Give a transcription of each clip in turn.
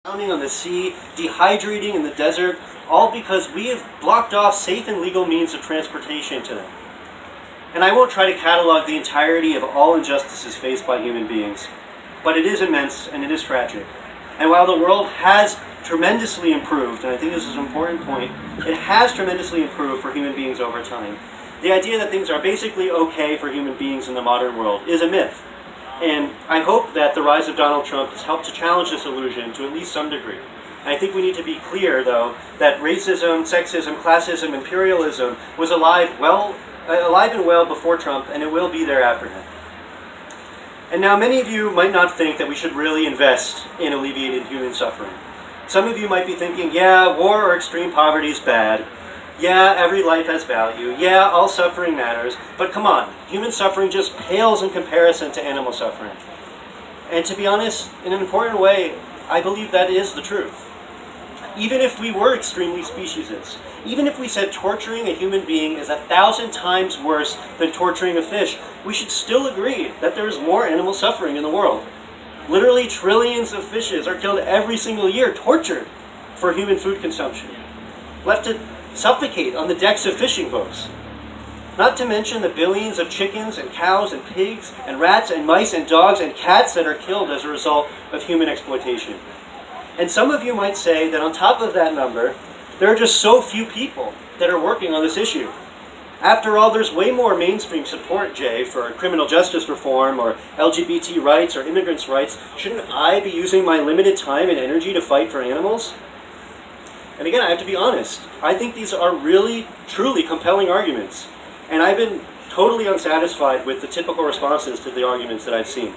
drowning on the sea, dehydrating in the desert, all because we have blocked off safe and legal means of transportation to them. And I won't try to catalog the entirety of all injustices faced by human beings, but it is immense and it is tragic. And while the world has tremendously improved, and I think this is an important point, it has tremendously improved for human beings over time. The idea that things are basically okay for human beings in the modern world is a myth. And I hope that the rise of Donald Trump has helped to challenge this illusion to at least some degree. And I think we need to be clear, though, that racism, sexism, classism, imperialism was alive and well before Trump, and it will be there after him. And now many of you might not think that we should really invest in alleviating human suffering. Some of you might be thinking, yeah, war or extreme poverty is bad. Yeah, every life has value. Yeah, all suffering matters. But come on, human suffering just pales in comparison to animal suffering. And to be honest, in an important way, I believe that is the truth. Even if we were extremely speciesist, even if we said torturing a human being is 1,000 times worse than torturing a fish, we should still agree that there is more animal suffering in the world. Literally trillions of fishes are killed every single year, tortured for human food consumption, left to suffocate on the decks of fishing boats. Not to mention the billions of chickens and cows and pigs and rats and mice and dogs and cats that are killed as a result of human exploitation. And some of you might say that on top of that number, there are just so few people that are working on this issue. After all, there's way more mainstream support, Jay, for criminal justice reform or LGBT rights or immigrants' rights. Shouldn't I be using my limited time and energy to fight for animals? And again, I have to be honest. I think these are really, truly compelling arguments. And I've been totally unsatisfied with the typical responses to the arguments that I've seen.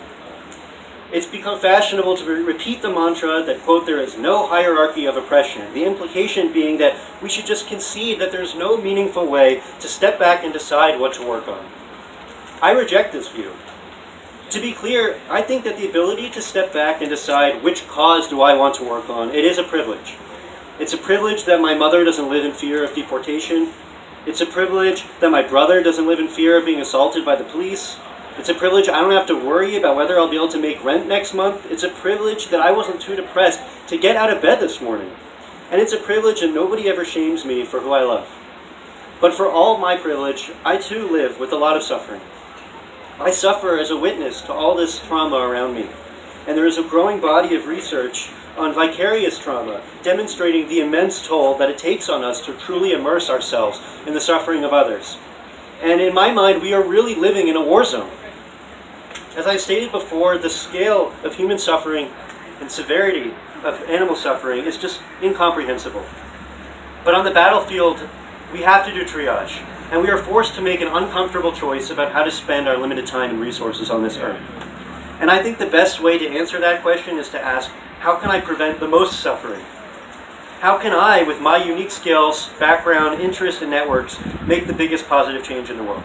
It's become fashionable to repeat the mantra that, quote, there is no hierarchy of oppression. The implication being that we should just concede that there's no meaningful way to step back and decide what to work on. I reject this view. To be clear, I think that the ability to step back and decide which cause do I want to work on, it is a privilege. It's a privilege that my mother doesn't live in fear of deportation. It's a privilege that my brother doesn't live in fear of being assaulted by the police. It's a privilege I don't have to worry about whether I'll be able to make rent next month. It's a privilege that I wasn't too depressed to get out of bed this morning. And it's a privilege that nobody ever shames me for who I love. But for all my privilege, I too live with a lot of suffering. I suffer as a witness to all this trauma around me. And there is a growing body of research on vicarious trauma, demonstrating the immense toll that it takes on us to truly immerse ourselves in the suffering of others. And in my mind, we are really living in a war zone. As I stated before, the scale of human suffering and severity of animal suffering is just incomprehensible. But on the battlefield, we have to do triage, and we are forced to make an uncomfortable choice about how to spend our limited time and resources on this earth. And I think the best way to answer that question is to ask, how can I prevent the most suffering? How can I, with my unique skills, background, interest, and networks, make the biggest positive change in the world?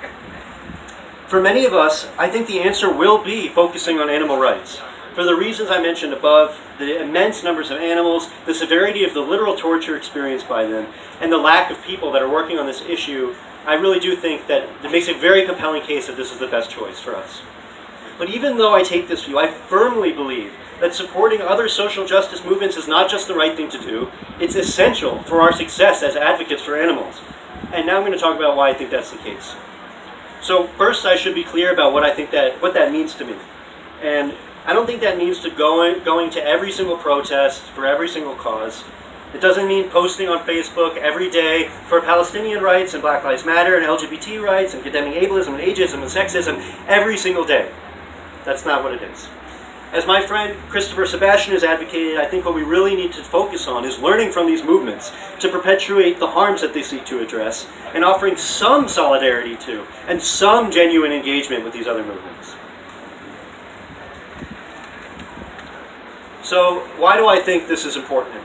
For many of us, I think the answer will be focusing on animal rights. For the reasons I mentioned above, the immense numbers of animals, the severity of the literal torture experienced by them, and the lack of people that are working on this issue, I really do think that it makes a very compelling case that this is the best choice for us. But even though I take this view, I firmly believe that supporting other social justice movements is not just the right thing to do, it's essential for our success as advocates for animals. And now I'm going to talk about why I think that's the case. So first, I should be clear about what that means to me. And I don't think that means going to every single protest for every single cause. It doesn't mean posting on Facebook every day for Palestinian rights and Black Lives Matter and LGBT rights and condemning ableism and ageism and sexism every single day. That's not what it is. As my friend Christopher Sebastian has advocated, I think what we really need to focus on is learning from these movements to perpetuate the harms that they seek to address and offering some solidarity to and some genuine engagement with these other movements. So why do I think this is important?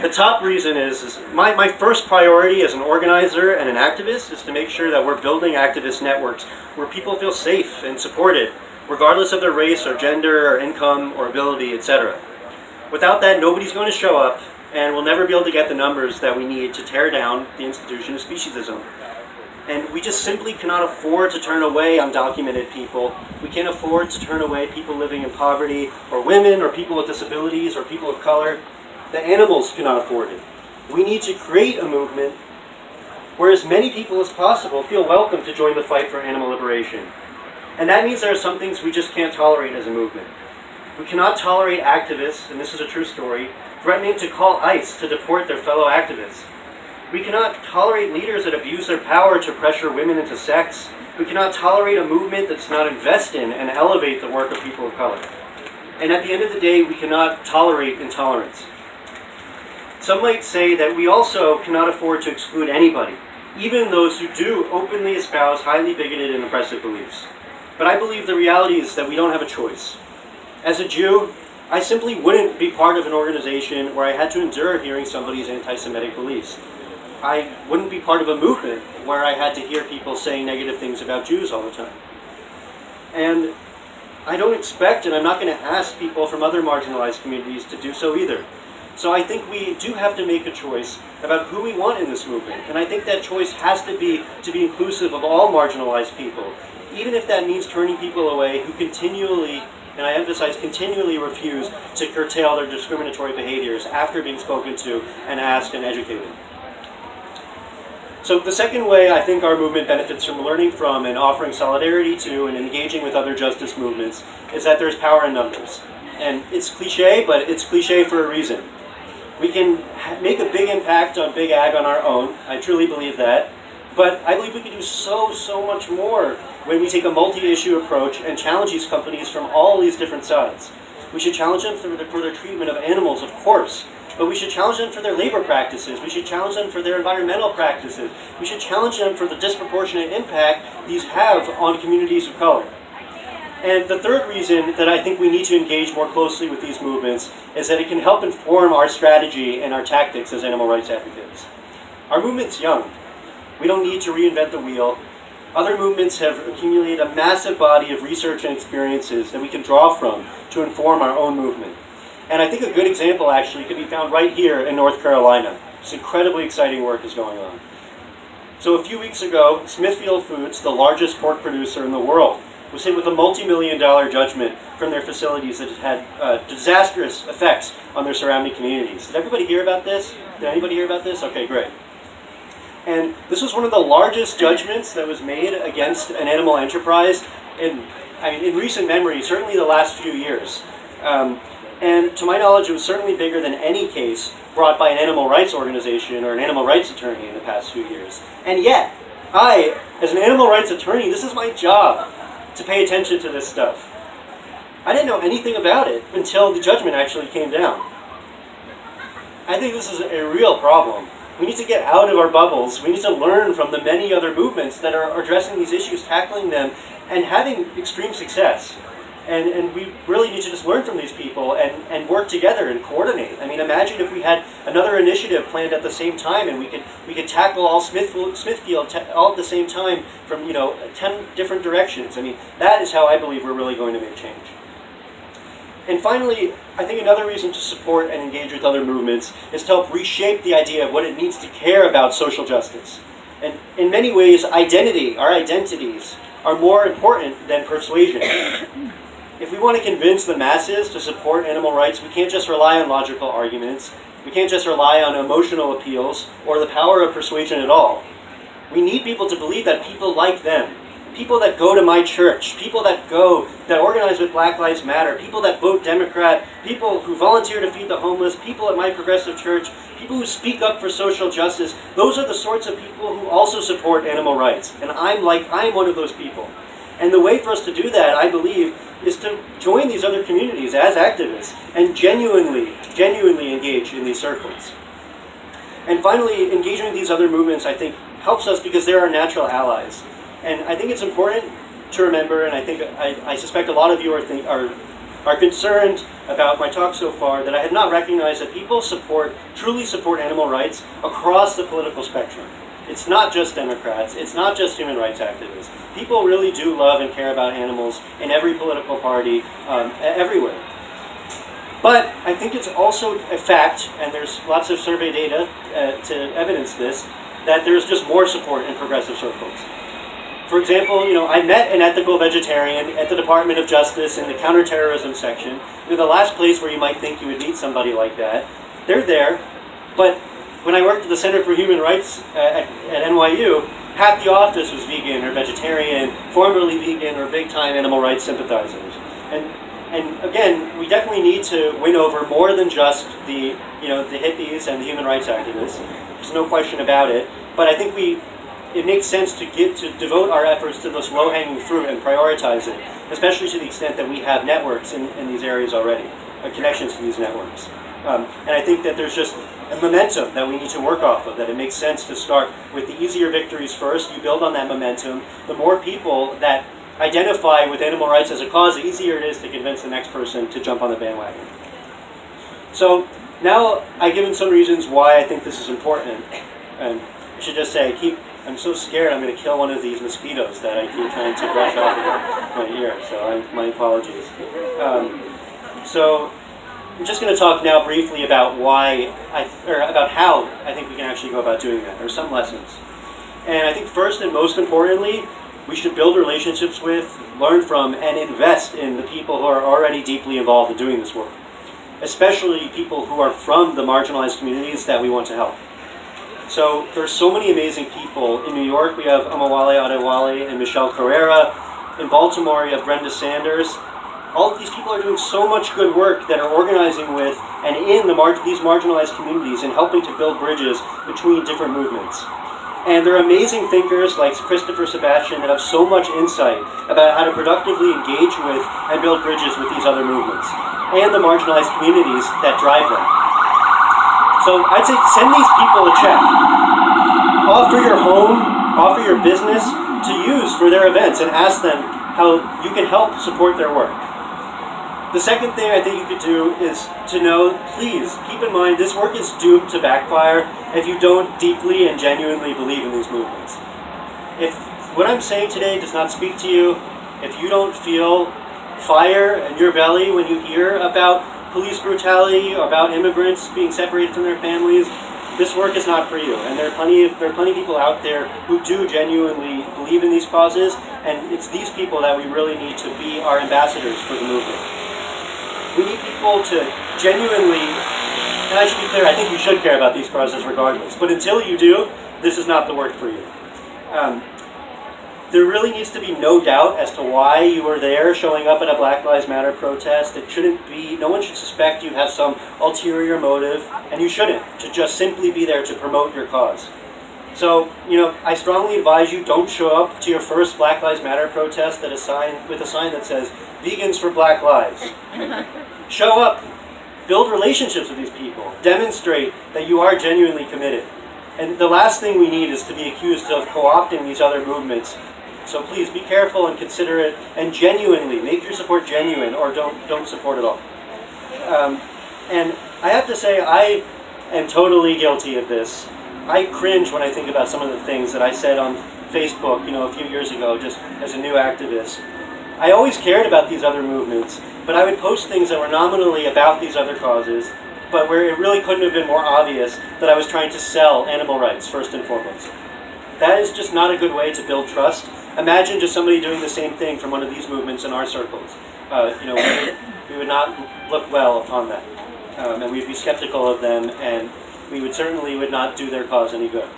The top reason is my first priority as an organizer and an activist is to make sure that we're building activist networks where people feel safe and supported, regardless of their race or gender or income or ability, etc. Without that, nobody's going to show up, and we'll never be able to get the numbers that we need to tear down the institution of speciesism. And we just simply cannot afford to turn away undocumented people. We can't afford to turn away people living in poverty, or women, or people with disabilities, or people of color. The animals cannot afford it. We need to create a movement where as many people as possible feel welcome to join the fight for animal liberation. And that means there are some things we just can't tolerate as a movement. We cannot tolerate activists, and this is a true story, threatening to call ICE to deport their fellow activists. We cannot tolerate leaders that abuse their power to pressure women into sex. We cannot tolerate a movement that does not invest in and elevate the work of people of color. And at the end of the day, we cannot tolerate intolerance. Some might say that we also cannot afford to exclude anybody, even those who do openly espouse highly bigoted and oppressive beliefs. But I believe the reality is that we don't have a choice. As a Jew, I simply wouldn't be part of an organization where I had to endure hearing somebody's anti-Semitic beliefs. I wouldn't be part of a movement where I had to hear people saying negative things about Jews all the time. And I don't expect, and I'm not going to ask people from other marginalized communities to do so either. So I think we do have to make a choice about who we want in this movement. And I think that choice has to be inclusive of all marginalized people, even if that means turning people away who continually, and I emphasize continually, refuse to curtail their discriminatory behaviors after being spoken to and asked and educated. So the second way I think our movement benefits from learning from and offering solidarity to and engaging with other justice movements is that there's power in numbers. And it's cliche, but it's cliche for a reason. We can make a big impact on big ag on our own. I truly believe that. But I believe we can do so much more when we take a multi-issue approach and challenge these companies from all these different sides. We should challenge them for their treatment of animals, of course. But we should challenge them for their labor practices. We should challenge them for their environmental practices. We should challenge them for the disproportionate impact these have on communities of color. And the third reason that I think we need to engage more closely with these movements is that it can help inform our strategy and our tactics as animal rights advocates. Our movement's young. We don't need to reinvent the wheel. Other movements have accumulated a massive body of research and experiences that we can draw from to inform our own movement. And I think a good example actually can be found right here in North Carolina. This incredibly exciting work is going on. So a few weeks ago, Smithfield Foods, the largest pork producer in the world, was hit with a multi-million-dollar judgment from their facilities that had disastrous effects on their surrounding communities. Did everybody hear about this? Did anybody hear about this? Okay, great. And this was one of the largest judgments that was made against an animal enterprise in recent memory, certainly the last few years. And to my knowledge, it was certainly bigger than any case brought by an animal rights organization or an animal rights attorney in the past few years. And yet, I, as an animal rights attorney, this is my job to pay attention to this stuff. I didn't know anything about it until the judgment actually came down. I think this is a real problem. We need to get out of our bubbles. We need to learn from the many other movements that are addressing these issues, tackling them, and having extreme success. And we really need to just learn from these people and work together and coordinate. I mean, imagine if we had another initiative planned at the same time, and we could tackle all Smithfield all at the same time from 10 different directions. I mean, that is how I believe we're really going to make change. And finally, I think another reason to support and engage with other movements is to help reshape the idea of what it means to care about social justice. And in many ways, our identities, are more important than persuasion. If we want to convince the masses to support animal rights, we can't just rely on logical arguments. We can't just rely on emotional appeals or the power of persuasion at all. We need people to believe that people like them, people that go to my church, people that organize with Black Lives Matter, people that vote Democrat, people who volunteer to feed the homeless, people at my progressive church, people who speak up for social justice. Those are the sorts of people who also support animal rights. And I'm one of those people. And the way for us to do that, I believe, is to join these other communities as activists and genuinely engage in these circles. And finally, engaging with these other movements, I think, helps us because they're our natural allies. And I think it's important to remember, and I suspect a lot of you are concerned about my talk so far, that I have not recognized that people truly support animal rights across the political spectrum. It's not just Democrats, it's not just human rights activists. People really do love and care about animals in every political party, everywhere. But I think it's also a fact, and there's lots of survey data to evidence this, that there's just more support in progressive circles. For example, I met an ethical vegetarian at the Department of Justice in the counterterrorism section. The last place where you might think you would meet somebody like that. They're there, but when I worked at the Center for Human Rights at NYU, half the office was vegan or vegetarian, formerly vegan or big-time animal rights sympathizers. And again, we definitely need to win over more than just the hippies and the human rights activists. There's no question about it. But I think it makes sense to devote our efforts to this low-hanging fruit and prioritize it, especially to the extent that we have networks in these areas already, connections to these networks. And I think that there's just a momentum that we need to work off of, that it makes sense to start with the easier victories first. You build on that momentum. The more people that identify with animal rights as a cause, the easier it is to convince the next person to jump on the bandwagon. So now I've given some reasons why I think this is important. And I should just say, I'm so scared I'm going to kill one of these mosquitoes that I keep trying to brush off of my ear, so my apologies. So I'm just going to talk now briefly about about how I think we can actually go about doing that, or some lessons. And I think first and most importantly, we should build relationships with, learn from, and invest in the people who are already deeply involved in doing this work, especially people who are from the marginalized communities that we want to help. So there's so many amazing people. In New York, we have Omowale Adewale and Michelle Carrera. In Baltimore, you have Brenda Sanders. All of these people are doing so much good work that are organizing with and in these marginalized communities and helping to build bridges between different movements. And they're amazing thinkers like Christopher Sebastian that have so much insight about how to productively engage with and build bridges with these other movements and the marginalized communities that drive them. So I'd say send these people a check. Offer your home, offer your business to use for their events and ask them how you can help support their work. The second thing I think you could do is to know, please keep in mind, this work is doomed to backfire if you don't deeply and genuinely believe in these movements. If what I'm saying today does not speak to you, if you don't feel fire in your belly when you hear about police brutality or about immigrants being separated from their families, this work is not for you. And there are plenty of people out there who do genuinely believe in these causes, and it's these people that we really need to be our ambassadors for the movement. We need people to genuinely, and I should be clear, I think you should care about these causes regardless, but until you do, this is not the work for you. There really needs to be no doubt as to why you were there showing up at a Black Lives Matter protest. It shouldn't be, no one should suspect you have some ulterior motive, and you shouldn't, to just simply be there to promote your cause. So, I strongly advise you don't show up to your first Black Lives Matter protest with a sign that says, "Vegans for Black Lives." Show up, build relationships with these people, demonstrate that you are genuinely committed. And the last thing we need is to be accused of co-opting these other movements. So please be careful and consider it, and genuinely make your support genuine, or don't support at all. And I have to say, I am totally guilty of this. I cringe when I think about some of the things that I said on Facebook, a few years ago, just as a new activist. I always cared about these other movements, but I would post things that were nominally about these other causes, but where it really couldn't have been more obvious that I was trying to sell animal rights, first and foremost. That is just not a good way to build trust. Imagine just somebody doing the same thing from one of these movements in our circles. We would not look well upon that. And we'd be skeptical of them, and we would not do their cause any good.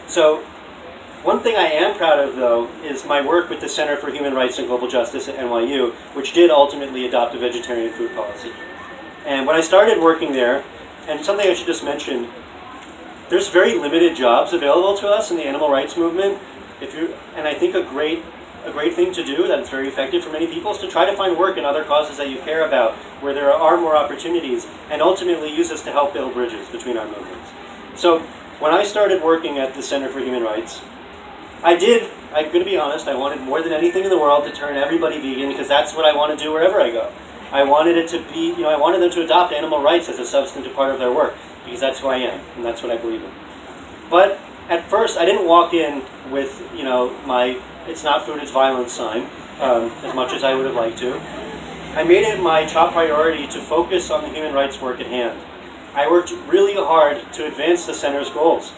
So one thing I am proud of, though, is my work with the Center for Human Rights and Global Justice at NYU, which did ultimately adopt a vegetarian food policy. And when I started working there, and something I should just mention, there's very limited jobs available to us in the animal rights movement. And I think a great thing to do that's very effective for many people is to try to find work in other causes that you care about, where there are more opportunities, and ultimately use this to help build bridges between our movements. So when I started working at the Center for Human Rights, I'm going to be honest, I wanted more than anything in the world to turn everybody vegan, because that's what I want to do wherever I go. I wanted it to be, I wanted them to adopt animal rights as a substantive part of their work, because that's who I am, and that's what I believe in. But at first, I didn't walk in with, my "it's not food, it's violence" sign, as much as I would have liked to. I made it my top priority to focus on the human rights work at hand. I worked really hard to advance the center's goals.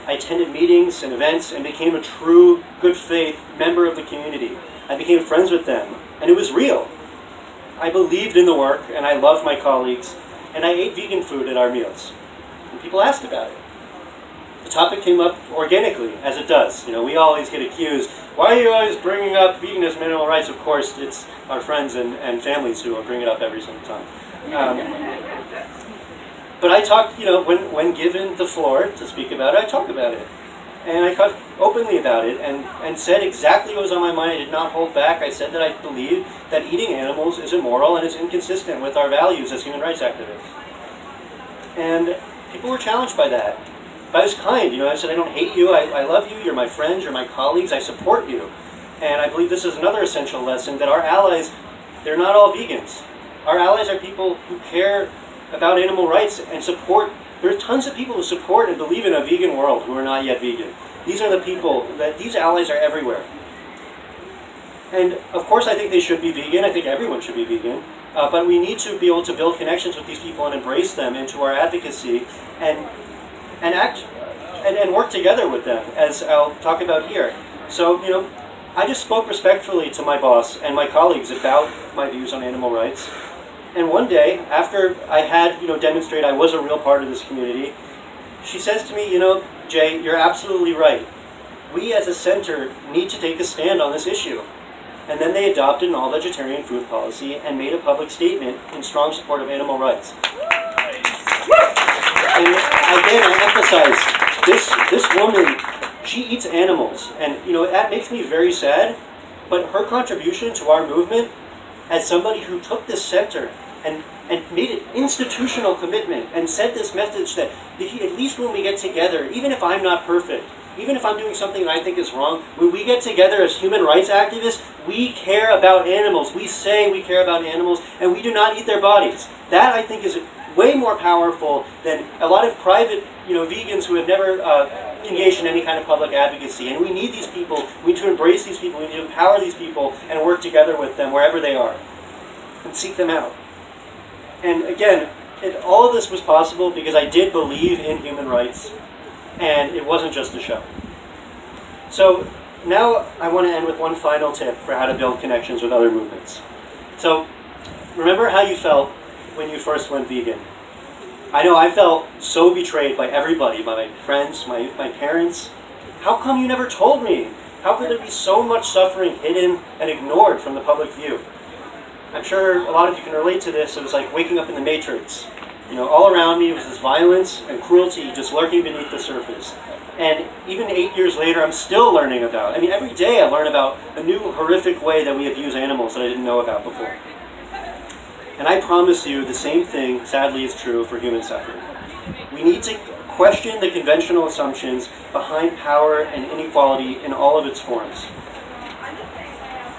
I attended meetings and events and became a true, good faith member of the community. I became friends with them, and it was real. I believed in the work, and I loved my colleagues, and I ate vegan food at our meals. And people asked about it. The topic came up organically, as it does. You know, we always get accused, why are you always bringing up veganism and animal rights? Of course, it's our friends and families who will bring it up every single time. But I talk, you know, when given the floor to speak about it, I talk about it. And I talked openly about it and said exactly what was on my mind. I did not hold back. I said that I believe that eating animals is immoral and is inconsistent with our values as human rights activists. And people were challenged by that. But I was kind, you know, I said, I don't hate you, I love you, you're my friends, you're my colleagues, I support you. And I believe this is another essential lesson, that our allies, they're not all vegans. Our allies are people who care about animal rights and support. There are tons of people who support and believe in a vegan world who are not yet vegan. These are the people, these allies are everywhere. And of course I think they should be vegan, I think everyone should be vegan. But we need to be able to build connections with these people and embrace them into our advocacy and act and work together with them, as I'll talk about here. So, you know, I just spoke respectfully to my boss and my colleagues about my views on animal rights. And one day, after I had, you know, demonstrated I was a real part of this community, she says to me, you know, Jay, you're absolutely right. We as a center need to take a stand on this issue. And then they adopted an all-vegetarian food policy and made a public statement in strong support of animal rights. And again, I emphasize, this woman, she eats animals. And, you know, that makes me very sad. But her contribution to our movement as somebody who took this center and made an institutional commitment and sent this message that at least when we get together, even if I'm not perfect, even if I'm doing something that I think is wrong, when we get together as human rights activists, we care about animals. We say we care about animals, and we do not eat their bodies. That, I think, is way more powerful than a lot of private, you know, vegans who have never engaged in any kind of public advocacy. And we need these people. We need to embrace these people. We need to empower these people and work together with them wherever they are and seek them out. And again, all of this was possible because I did believe in human rights, and it wasn't just a show. So now I want to end with one final tip for how to build connections with other movements. So remember how you felt when you first went vegan. I know I felt so betrayed by everybody, by my friends, my parents. How come you never told me? How could there be so much suffering hidden and ignored from the public view? I'm sure a lot of you can relate to this. It was like waking up in the Matrix. You know, all around me was this violence and cruelty just lurking beneath the surface. And even 8 years later, I'm still learning about. I mean, every day I learn about a new horrific way that we abuse animals that I didn't know about before. And I promise you the same thing, sadly, is true for human suffering. We need to question the conventional assumptions behind power and inequality in all of its forms.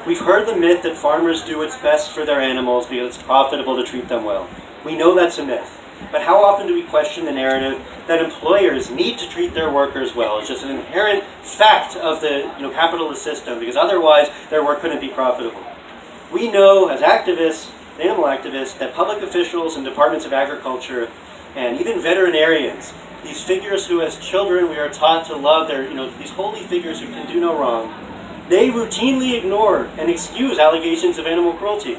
We've heard the myth that farmers do what's best for their animals because it's profitable to treat them well. We know that's a myth. But how often do we question the narrative that employers need to treat their workers well? It's just an inherent fact of the capitalist system, because otherwise their work couldn't be profitable. We know as activists, animal activists, that public officials and departments of agriculture and even veterinarians, these figures who as children we are taught to love, these holy figures who can do no wrong, they routinely ignore and excuse allegations of animal cruelty.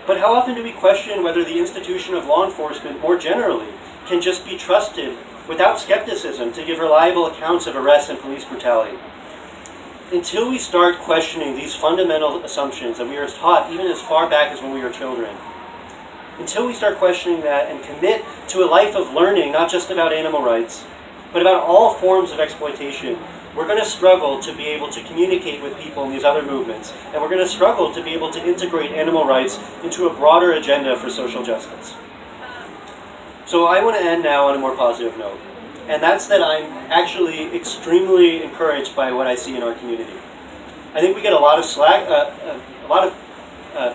But how often do we question whether the institution of law enforcement more generally can just be trusted without skepticism to give reliable accounts of arrests and police brutality? Until we start questioning these fundamental assumptions that we are taught even as far back as when we were children, until we start questioning that and commit to a life of learning not just about animal rights, but about all forms of exploitation, we're going to struggle to be able to communicate with people in these other movements, and we're going to struggle to be able to integrate animal rights into a broader agenda for social justice. So I want to end now on a more positive note, and that's that I'm actually extremely encouraged by what I see in our community. I think we get a lot of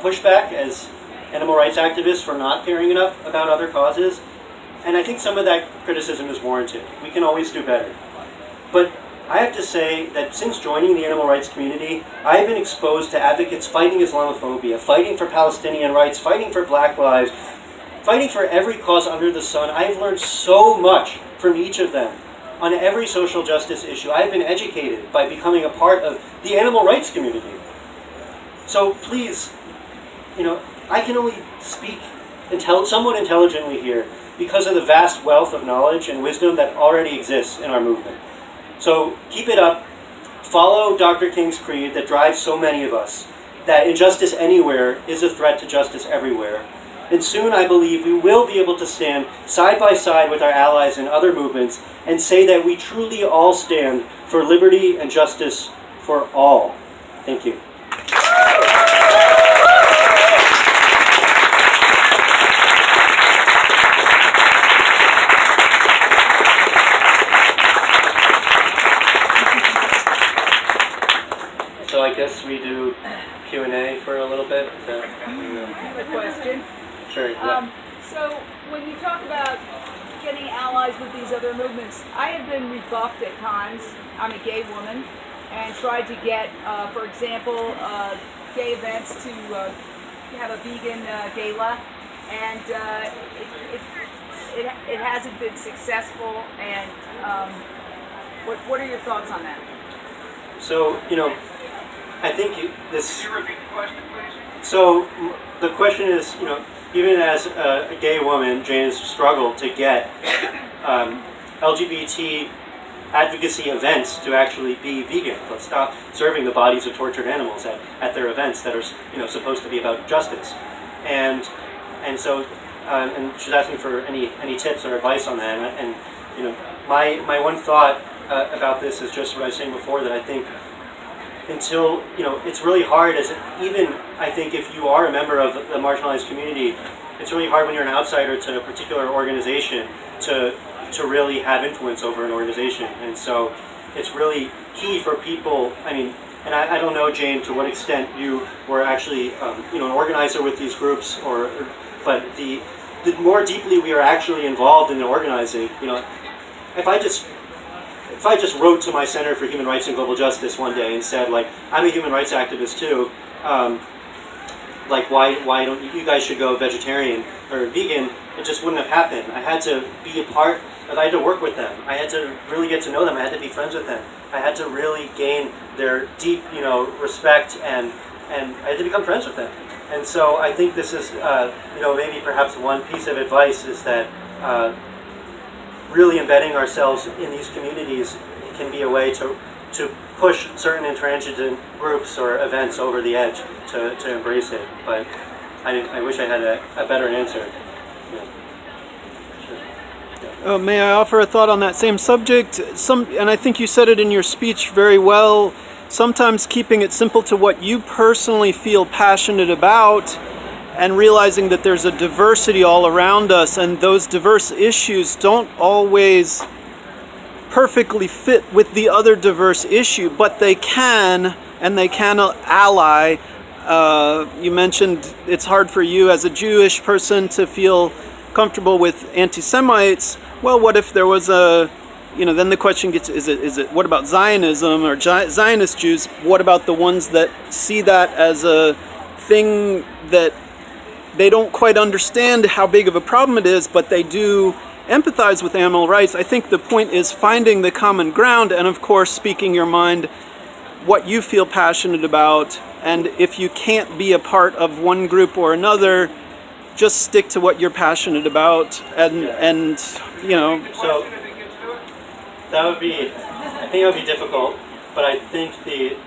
pushback as animal rights activists for not caring enough about other causes, and I think some of that criticism is warranted. We can always do better. But I have to say that since joining the animal rights community, I've been exposed to advocates fighting Islamophobia, fighting for Palestinian rights, fighting for Black lives, fighting for every cause under the sun. I've learned so much from each of them. on every social justice issue. I've been educated by becoming a part of the animal rights community. So please, I can only speak somewhat intelligently here because of the vast wealth of knowledge and wisdom that already exists in our movement. So keep it up. Follow Dr. King's creed that drives so many of us, that injustice anywhere is a threat to justice everywhere. And soon, I believe, we will be able to stand side by side with our allies in other movements and say that we truly all stand for liberty and justice for all. Thank you. So I guess we do Q&A for a little bit. I have a question. Sure. Yeah. So when you talk about getting allies with these other movements, I have been rebuffed at times. I'm a gay woman and tried to get, for example, gay events to have a vegan gala, and it hasn't been successful. And what are your thoughts on that? So, I think this... Could you repeat the question, please? So, the question is, even as a gay woman, Jane has struggled to get LGBT advocacy events to actually be vegan. Let's stop serving the bodies of tortured animals at their events that are, supposed to be about justice. And so, and she's asking for any tips or advice on that. And my one thought about this is just what I was saying before, that I think until, it's really hard, even I think if you are a member of the marginalized community, it's really hard when you're an outsider to a particular organization to really have influence over an organization. And so it's really key for people, and I don't know, Jane, to what extent you were actually, an organizer with these groups, but the more deeply we are actually involved in the organizing, if I just wrote to my Center for Human Rights and Global Justice one day and said, I'm a human rights activist too, why don't you guys should go vegetarian or vegan, it just wouldn't have happened. I had to be a part of, I had to work with them. I had to really get to know them. I had to be friends with them. I had to really gain their deep, respect, and I had to become friends with them. And so I think this is, maybe perhaps one piece of advice is that really embedding ourselves in these communities can be a way to push certain intransigent groups or events over the edge to embrace it. But I wish I had a better answer. Yeah. Sure. Yeah. May I offer a thought on that same subject? And I think you said it in your speech very well, sometimes keeping it simple to what you personally feel passionate about, and realizing that there's a diversity all around us, and those diverse issues don't always perfectly fit with the other diverse issue, but they can, and they can ally. You mentioned it's hard for you as a Jewish person to feel comfortable with anti-Semites. Well, what if there was then the question gets, is it what about Zionism or Zionist Jews? What about the ones that see that as a thing that they don't quite understand how big of a problem it is, but they do empathize with animal rights? I think the point is finding the common ground, and of course speaking your mind, what you feel passionate about. And if you can't be a part of one group or another, just stick to what you're passionate about, and So that would be, I think it would be difficult, but I think the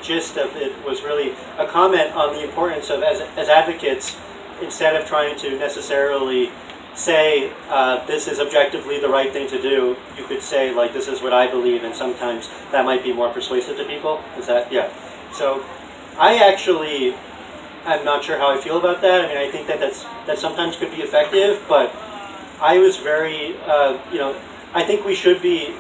gist of it was really a comment on the importance of, as advocates, instead of trying to necessarily say this is objectively the right thing to do, you could say this is what I believe, and sometimes that might be more persuasive to people. Is that, yeah. So I'm not sure how I feel about that. I think that sometimes could be effective, but I was very, I think we should be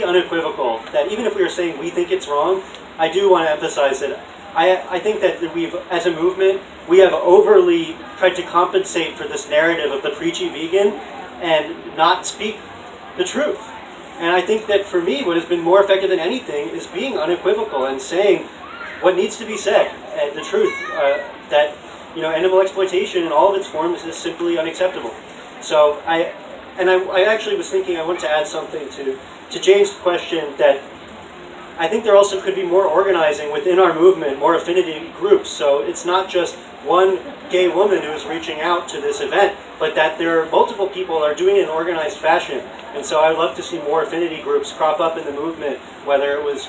unequivocal that even if we are saying we think it's wrong, I do want to emphasize that I think that we've, as a movement, we have overly tried to compensate for this narrative of the preachy vegan and not speak the truth. And I think that for me, what has been more effective than anything is being unequivocal and saying what needs to be said, and the truth, that animal exploitation in all of its forms is simply unacceptable. So I actually was thinking I want to add something to to James' question, that I think there also could be more organizing within our movement, more affinity groups. So it's not just one gay woman who's reaching out to this event, but that there are multiple people that are doing it in organized fashion. And so I'd love to see more affinity groups crop up in the movement, whether it was,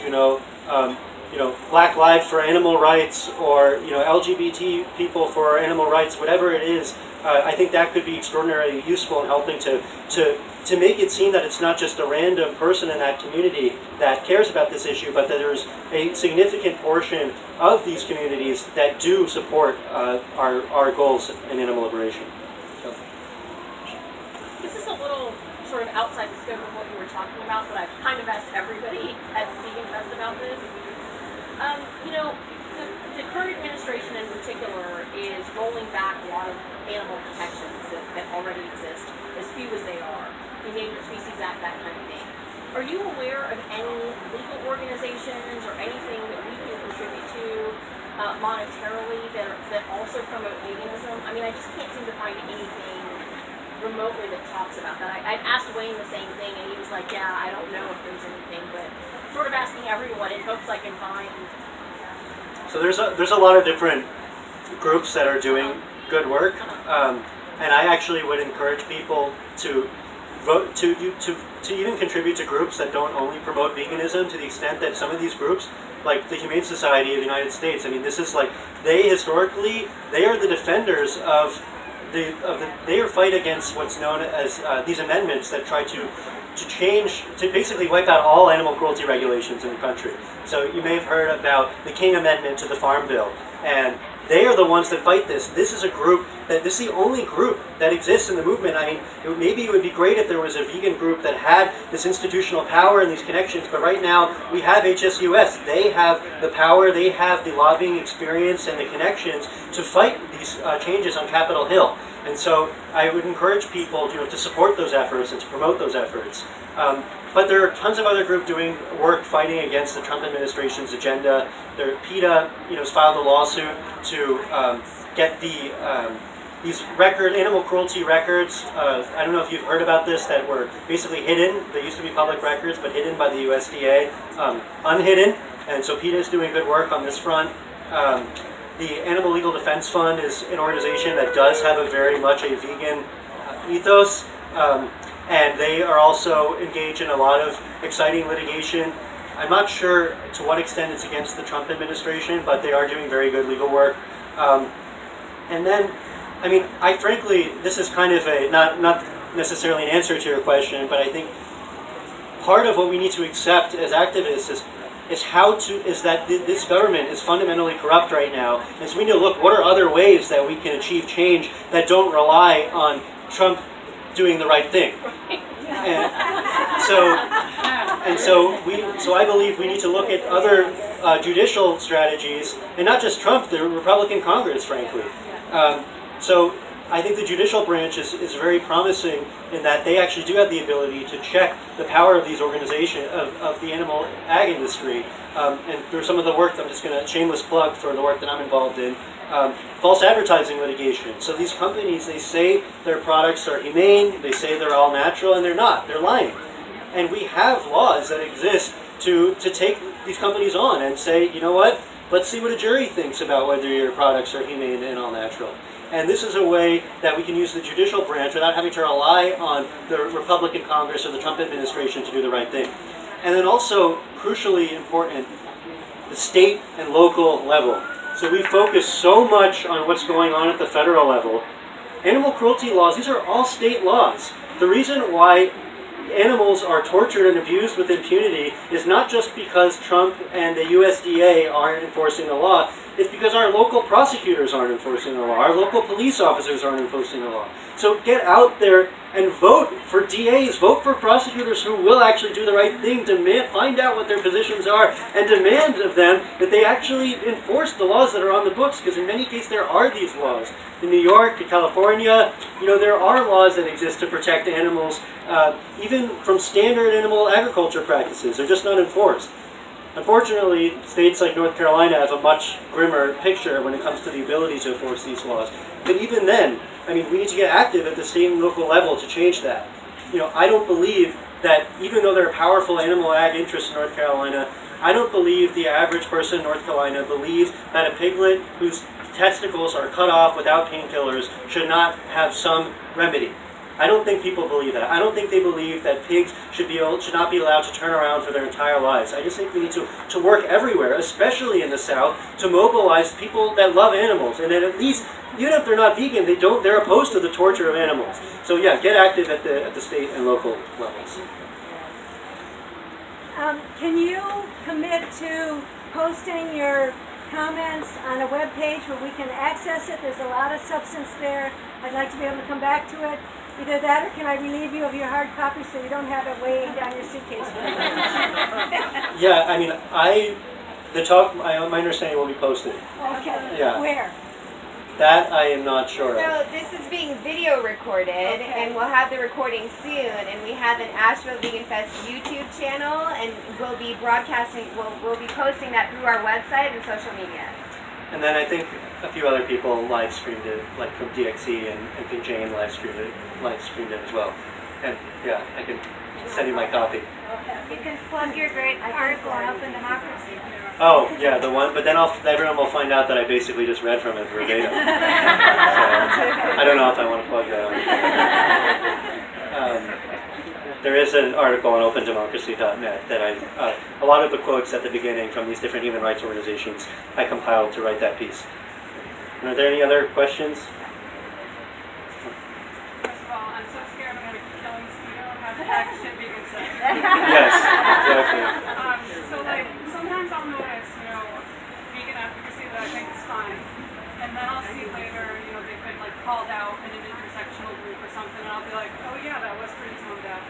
Black Lives for animal rights, or, LGBT people for animal rights, whatever it is. I think that could be extraordinarily useful in helping to make it seem that it's not just a random person in that community that cares about this issue, but that there's a significant portion of these communities that do support our goals in animal liberation. So. This is a little sort of outside the scope of what you were talking about, but I've kind of asked everybody at VeganFest about this. The current administration in particular is rolling back a lot of animal protections that already exist, as few as they are. The Endangered Species Act, that kind of thing. Are you aware of any legal organizations or anything that we can contribute to monetarily that also promote veganism? I mean, I just can't seem to find anything remotely that talks about that. I asked Wayne the same thing, and he was like, yeah, I don't know if there's anything, but sort of asking everyone in hopes I can find. So there's a lot of different groups that are doing good work, and I actually would encourage people to vote to even contribute to groups that don't only promote veganism, to the extent that some of these groups, like the Humane Society of the United States, I mean, this is like, they are the defenders of their fight against what's known as these amendments that try to basically wipe out all animal cruelty regulations in the country. So you may have heard about the King Amendment to the Farm Bill, and they are the ones that fight this. This is this is the only group that exists in the movement. I mean, maybe it would be great if there was a vegan group that had this institutional power and these connections, but right now we have HSUS. They have the power, they have the lobbying experience and the connections to fight these changes on Capitol Hill. And so I would encourage people, to support those efforts and to promote those efforts. But there are tons of other groups doing work fighting against the Trump administration's agenda. PETA, has filed a lawsuit to get these animal cruelty records. I don't know if you've heard about this, that were basically hidden. They used to be public records, but hidden by the USDA, unhidden. And so PETA is doing good work on this front. The Animal Legal Defense Fund is an organization that does have very much a vegan ethos, and they are also engaged in a lot of exciting litigation. I'm not sure to what extent it's against the Trump administration, but they are doing very good legal work. And then, I mean, frankly, this is kind of not necessarily an answer to your question, but I think part of what we need to accept as activists is that this government is fundamentally corrupt right now, and so we need to look, what are other ways that we can achieve change that don't rely on Trump doing the right thing. So I believe we need to look at other judicial strategies, and not just Trump, the Republican Congress, frankly. So I think the judicial branch is very promising in that they actually do have the ability to check the power of these organizations, of the animal ag industry. And through some of the work, I'm just going to shameless plug for the work that I'm involved in, false advertising litigation. So these companies, they say their products are humane, they say they're all natural, and they're not. They're lying. And we have laws that exist to take these companies on and say, you know what, let's see what a jury thinks about whether your products are humane and all natural. And this is a way that we can use the judicial branch without having to rely on the Republican Congress or the Trump administration to do the right thing. And then also, crucially important, the state and local level. So we focus so much on what's going on at the federal level. Animal cruelty laws, these are all state laws. The reason why animals are tortured and abused with impunity is not just because Trump and the USDA aren't enforcing the law, it's because our local prosecutors aren't enforcing the law, our local police officers aren't enforcing the law. So get out there and vote for DAs, vote for prosecutors who will actually do the right thing, find out what their positions are, and demand of them that they actually enforce the laws that are on the books, because in many cases there are these laws. In New York, in California, there are laws that exist to protect animals, even from standard animal agriculture practices. They're just not enforced. Unfortunately, states like North Carolina have a much grimmer picture when it comes to the ability to enforce these laws. But even then, we need to get active at the state and local level to change that. I don't believe that even though there are powerful animal ag interests in North Carolina, I don't believe the average person in North Carolina believes that a piglet whose testicles are cut off without painkillers should not have some remedy. I don't think people believe that. I don't think they believe that pigs should not be allowed to turn around for their entire lives. I just think we need to work everywhere, especially in the South, to mobilize people that love animals, and that at least, even if they're not vegan, they're opposed to the torture of animals. So yeah, get active at the state and local levels. Can you commit to posting your comments on a web page where we can access it? There's a lot of substance there. I'd like to be able to come back to it. Either that, or can I relieve you of your hard copy so you don't have it weighing down your suitcase? Yeah, I mean, my understanding will be posted. Okay. Yeah. Where? That I am not sure of. So this is being video recorded, and we'll have the recording soon. And we have an Asheville VeganFest YouTube channel, and we'll be broadcasting. We'll be posting that through our website and social media. And then I think a few other people live streamed it, like from DXE, and I think Jane live streamed it as well. And yeah, I can send you my copy. You can plug your great article on Open Democracy. Oh, yeah, the one, but then everyone will find out that I basically just read from it verbatim. So, I don't know if I want to plug that. There is an article on OpenDemocracy.net that a lot of the quotes at the beginning from these different human rights organizations I compiled to write that piece. And are there any other questions? First of all, I'm so scared I'm going to kill a mosquito. Hashtag shit vegan sex. Yes, exactly. So like, sometimes I'll notice, vegan advocacy that I think is fine. And then I'll see later, they've been like called out in an intersectional group or something, and I'll be like, oh yeah, that was pretty tone deaf.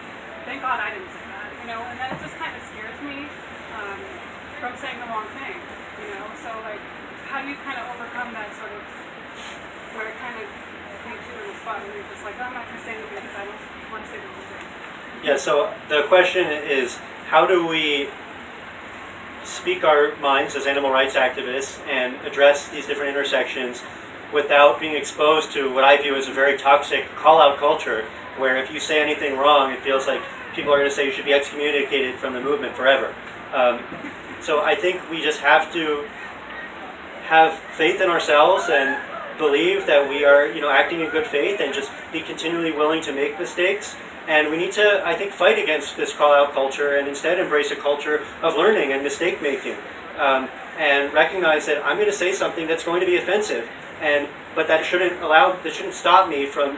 Thank God I didn't say that, and then it just kind of scares me from saying the wrong thing, So like, how do you kind of overcome that sort of, where it kind of leaves you in a spot where you're just like, oh, I'm not going to say anything because I don't want to say the wrong thing. Yeah, so the question is, how do we speak our minds as animal rights activists and address these different intersections without being exposed to what I view as a very toxic call-out culture, where if you say anything wrong, it feels like people are going to say you should be excommunicated from the movement forever. So I think we just have to have faith in ourselves and believe that we are, acting in good faith, and just be continually willing to make mistakes. And we need to, I think, fight against this call-out culture and instead embrace a culture of learning and mistake-making, and recognize that I'm going to say something that's going to be offensive, but that shouldn't stop me from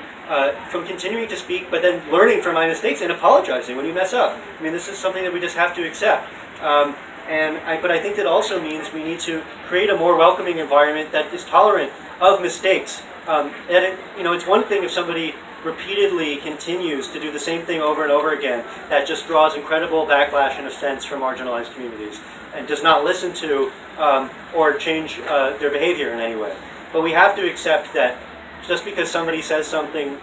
continuing to speak, but then learning from my mistakes and apologizing when you mess up. I mean, this is something that we just have to accept. But I think that also means we need to create a more welcoming environment that is tolerant of mistakes. It's one thing if somebody repeatedly continues to do the same thing over and over again, that just draws incredible backlash and offense from marginalized communities, and does not listen to or change their behavior in any way. But we have to accept that just because somebody says something,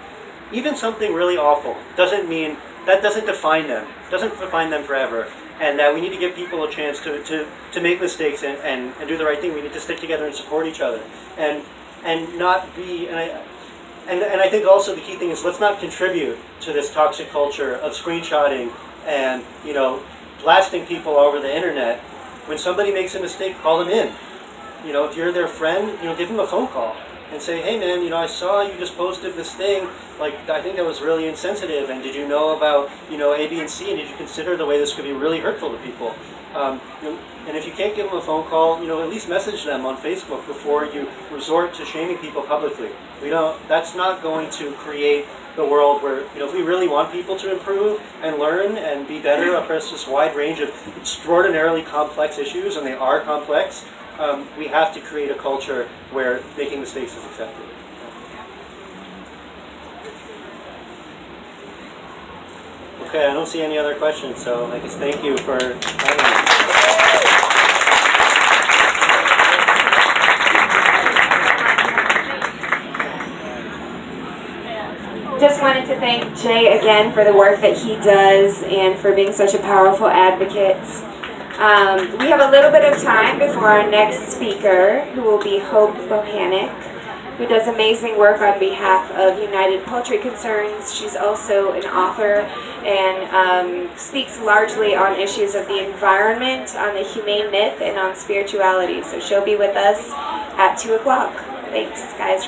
even something really awful, doesn't define them, doesn't define them forever, and that we need to give people a chance to make mistakes and do the right thing. We need to stick together and support each other, and not be, and I think also the key thing is, let's not contribute to this toxic culture of screenshotting and blasting people over the internet. When somebody makes a mistake, call them in. If you're their friend, give them a phone call and say, hey man, I saw you just posted this thing, I think that was really insensitive, and did you know about, A, B, and C, and did you consider the way this could be really hurtful to people? And if you can't give them a phone call, at least message them on Facebook before you resort to shaming people publicly. That's not going to create the world where, if we really want people to improve and learn and be better across this wide range of extraordinarily complex issues, and they are complex, we have to create a culture where making mistakes is accepted. Okay, I don't see any other questions, so I guess thank you for having me. Just wanted to thank Jay again for the work that he does and for being such a powerful advocate. We have a little bit of time before our next speaker, who will be Hope Bohannic. who does amazing work on behalf of United Poultry Concerns. She's also an author and speaks largely on issues of the environment, on the humane myth, and on spirituality. So she'll be with us at 2 o'clock. Thanks, guys.